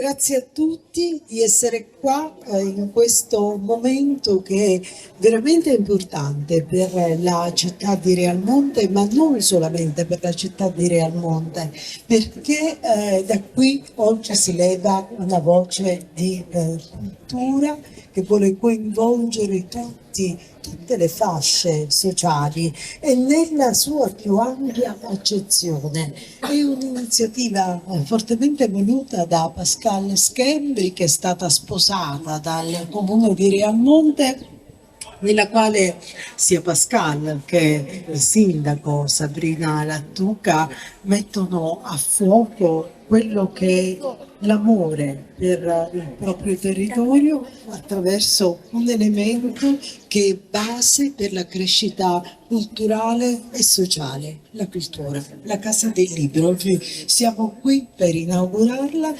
Grazie a tutti di essere qua in questo momento che è veramente importante per la città di Realmonte, ma non solamente per la città di Realmonte, perché da qui oggi si leva una voce di cultura che vuole coinvolgere tutte le fasce sociali e nella sua più ampia accezione. È un'iniziativa fortemente voluta da Pascal Schembri, che è stata sposata dal comune di Realmonte, nella quale sia Pascal che il sindaco Sabrina Lattuca mettono a fuoco quello che è l'amore per il proprio territorio attraverso un elemento che è base per la crescita culturale e sociale, la cultura, la Casa del Libro. Oggi siamo qui per inaugurarla.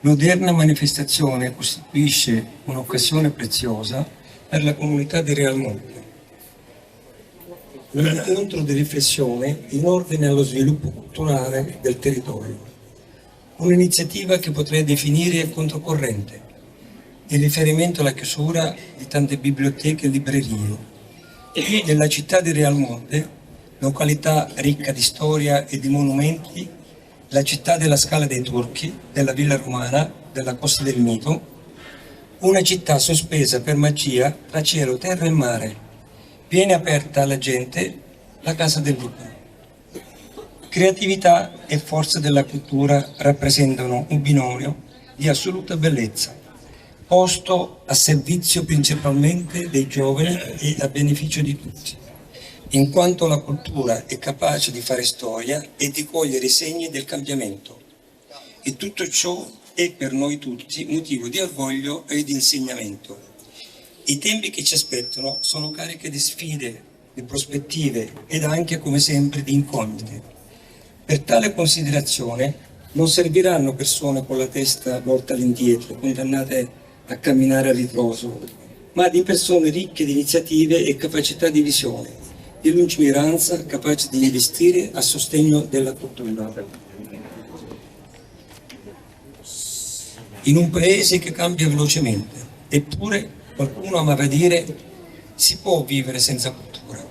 L'odierna manifestazione costituisce un'occasione preziosa per la comunità di Realmonte. Un incontro di riflessione in ordine allo sviluppo culturale del territorio. Un'iniziativa che potrei definire controcorrente, in riferimento alla chiusura di tante biblioteche e librerie. E nella città di Realmonte, località ricca di storia e di monumenti, la città della Scala dei Turchi, della Villa Romana, della Costa del Mito, una città sospesa per magia tra cielo, terra e mare. Viene aperta alla gente la Casa del Libro. Creatività e forza della cultura rappresentano un binomio di assoluta bellezza, posto a servizio principalmente dei giovani e a beneficio di tutti, in quanto la cultura è capace di fare storia e di cogliere i segni del cambiamento. E tutto ciò è per noi tutti motivo di orgoglio e di insegnamento. I tempi che ci aspettano sono carichi di sfide, di prospettive ed anche, come sempre, di incognite. Per tale considerazione non serviranno persone con la testa volta all'indietro, condannate a camminare a ritroso, ma di persone ricche di iniziative e capacità di visione, di lungimiranza, capaci di investire a sostegno della cultura. In un paese che cambia velocemente, eppure qualcuno amava dire si può vivere senza cultura,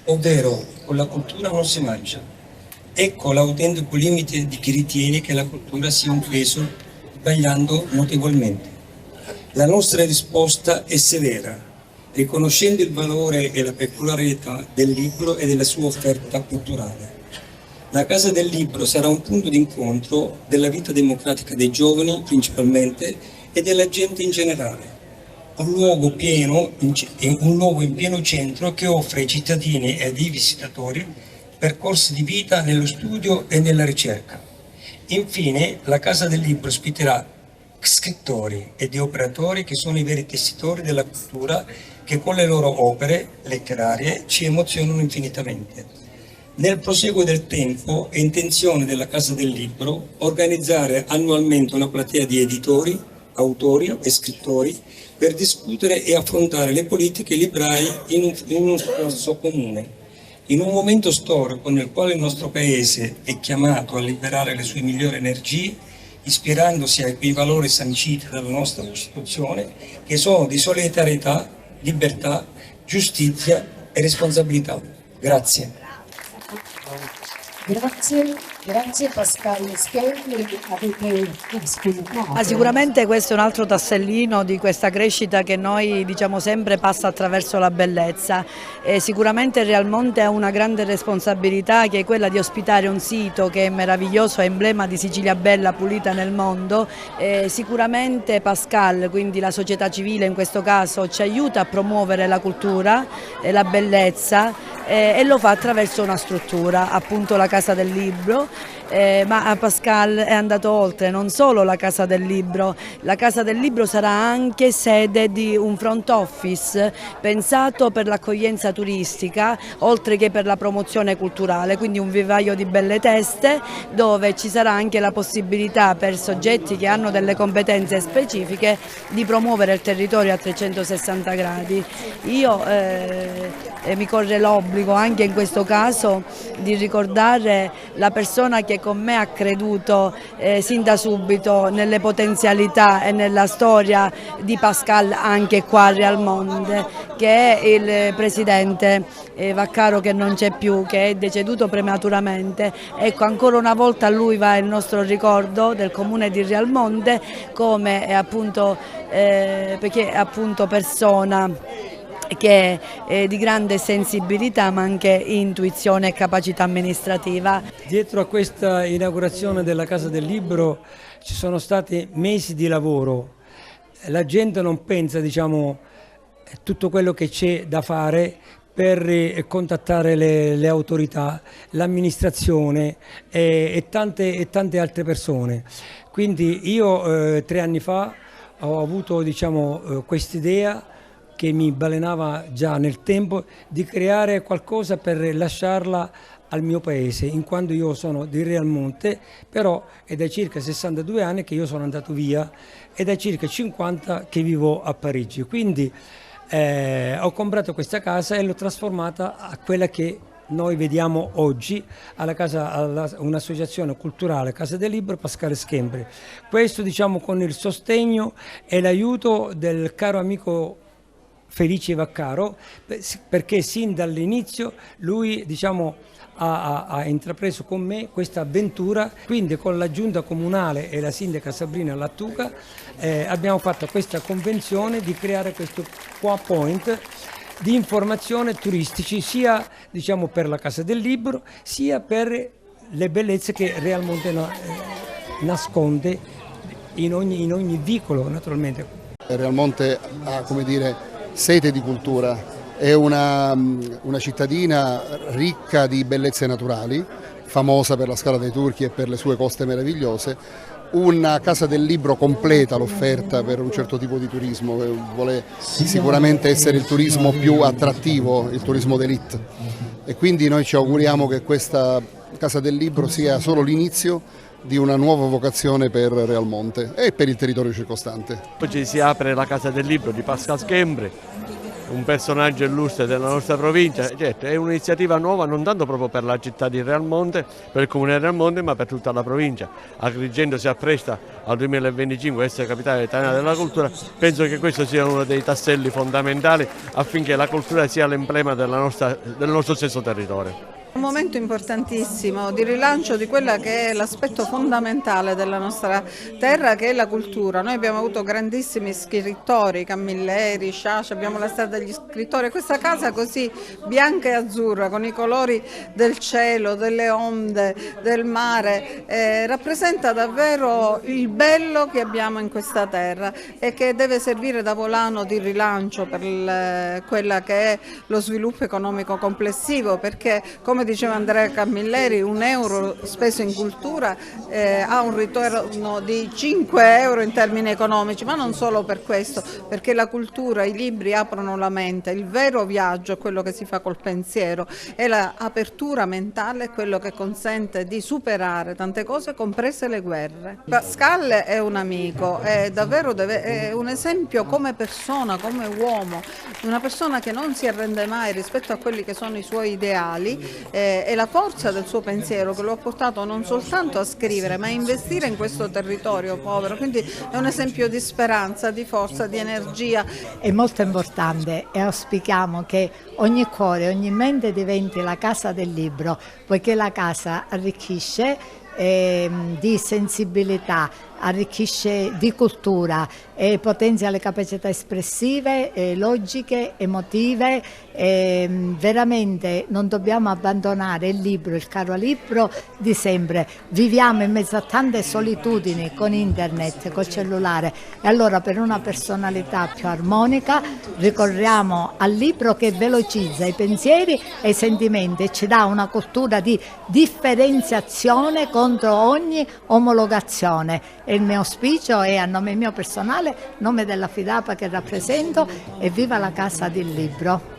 ovvero con la cultura non si mangia. Ecco l'autentico limite di chi ritiene che la cultura sia un peso, sbagliando notevolmente. La nostra risposta è severa, riconoscendo il valore e la peculiarità del libro e della sua offerta culturale. La Casa del Libro sarà un punto d'incontro della vita democratica dei giovani principalmente e della gente in generale. Un luogo in pieno centro che offre ai cittadini e ai visitatori percorsi di vita nello studio e nella ricerca. Infine, la Casa del Libro ospiterà scrittori ed operatori che sono i veri tessitori della cultura, che con le loro opere letterarie ci emozionano infinitamente. Nel proseguo del tempo è intenzione della Casa del Libro organizzare annualmente una platea di editori, autori e scrittori per discutere e affrontare le politiche librarie in uno sforzo comune. In un momento storico nel quale il nostro Paese è chiamato a liberare le sue migliori energie, ispirandosi a quei valori sanciti dalla nostra Costituzione, che sono di solidarietà, libertà, giustizia e responsabilità. Grazie. Grazie Pascal Schembri, avete ascoltato. Sicuramente questo è un altro tassellino di questa crescita che noi diciamo sempre passa attraverso la bellezza. Sicuramente Realmonte ha una grande responsabilità, che è quella di ospitare un sito che è meraviglioso, è emblema di Sicilia bella, pulita nel mondo. Sicuramente Pascal, quindi la società civile in questo caso, ci aiuta a promuovere la cultura e la bellezza, e lo fa attraverso una struttura, appunto la Casa del Libro, ma Pascal è andato oltre, non solo la Casa del Libro sarà anche sede di un front office pensato per l'accoglienza turistica, oltre che per la promozione culturale, quindi un vivaio di belle teste dove ci sarà anche la possibilità per soggetti che hanno delle competenze specifiche di promuovere il territorio a 360 gradi. Io mi corre l'obbligo anche in questo caso di ricordare la persona che con me ha creduto sin da subito nelle potenzialità e nella storia di Pascal anche qua a Realmonte, che è il presidente Vaccaro, che non c'è più, che è deceduto prematuramente. Ecco, ancora una volta a lui va il nostro ricordo del comune di Realmonte, come appunto, perché è appunto persona che è di grande sensibilità ma anche intuizione e capacità amministrativa. Dietro a questa inaugurazione della Casa del Libro ci sono stati mesi di lavoro. La gente non pensa, diciamo, tutto quello che c'è da fare per contattare le autorità, l'amministrazione e tante altre persone. Quindi io 3 anni fa ho avuto, diciamo, quest'idea che mi balenava già nel tempo di creare qualcosa per lasciarla al mio paese, in quanto io sono di Realmonte, però è da circa 62 anni che io sono andato via e da circa 50 che vivo a Parigi. Quindi ho comprato questa casa e l'ho trasformata a quella che noi vediamo oggi alla un'associazione culturale Casa del Libro Pascal Schembri. Questo, diciamo, con il sostegno e l'aiuto del caro amico Felice Vaccaro, perché sin dall'inizio lui, diciamo, ha intrapreso con me questa avventura. Quindi con la giunta comunale e la sindaca Sabrina Lattuca abbiamo fatto questa convenzione di creare questo point di informazione turistici, sia, diciamo, per la Casa del Libro, sia per le bellezze che Realmonte nasconde in ogni vicolo, naturalmente. Realmonte ha, come dire, sete di cultura, è una cittadina ricca di bellezze naturali, famosa per la Scala dei Turchi e per le sue coste meravigliose, una Casa del Libro completa l'offerta per un certo tipo di turismo, che vuole sicuramente essere il turismo più attrattivo, il turismo d'élite, e quindi noi ci auguriamo che questa Casa del Libro sia solo l'inizio di una nuova vocazione per Realmonte e per il territorio circostante. Oggi si apre la Casa del Libro di Pascal Schembri, un personaggio illustre della nostra provincia. Certo, è un'iniziativa nuova non tanto proprio per la città di Realmonte, per il comune di Realmonte, ma per tutta la provincia. Agrigento si appresta al 2025 a essere capitale italiana della cultura. Penso che questo sia uno dei tasselli fondamentali affinché la cultura sia l'emblema del nostro stesso territorio. Un momento importantissimo di rilancio di quella che è l'aspetto fondamentale della nostra terra, che è la cultura. Noi abbiamo avuto grandissimi scrittori, Camilleri, Sciascia, abbiamo la strada degli scrittori. Questa casa così bianca e azzurra, con i colori del cielo, delle onde, del mare, rappresenta davvero il bello che abbiamo in questa terra e che deve servire da volano di rilancio per quella che è lo sviluppo economico complessivo, perché, come diceva Andrea Camilleri, €1 speso in cultura ha un ritorno di €5 in termini economici, ma non solo per questo, perché la cultura, i libri aprono la mente. Il vero viaggio è quello che si fa col pensiero e l'apertura mentale è quello che consente di superare tante cose, comprese le guerre. Pascal è un amico, è davvero è un esempio come persona, come uomo, una persona che non si arrende mai rispetto a quelli che sono i suoi ideali, e la forza del suo pensiero che lo ha portato non soltanto a scrivere ma a investire in questo territorio povero. Quindi è un esempio di speranza, di forza, di energia. È molto importante e auspichiamo che ogni cuore, ogni mente diventi la Casa del Libro, poiché la casa arricchisce di sensibilità, arricchisce di cultura e potenzia le capacità espressive, logiche, emotive. Veramente non dobbiamo abbandonare il libro, il caro libro di sempre. Viviamo in mezzo a tante solitudini con internet, col cellulare, e allora per una personalità più armonica ricorriamo al libro che velocizza i pensieri e i sentimenti e ci dà una cultura di differenziazione contro ogni omologazione. E il mio auspicio è, a nome mio personale, nome della FIDAPA che rappresento, e viva la Casa del Libro.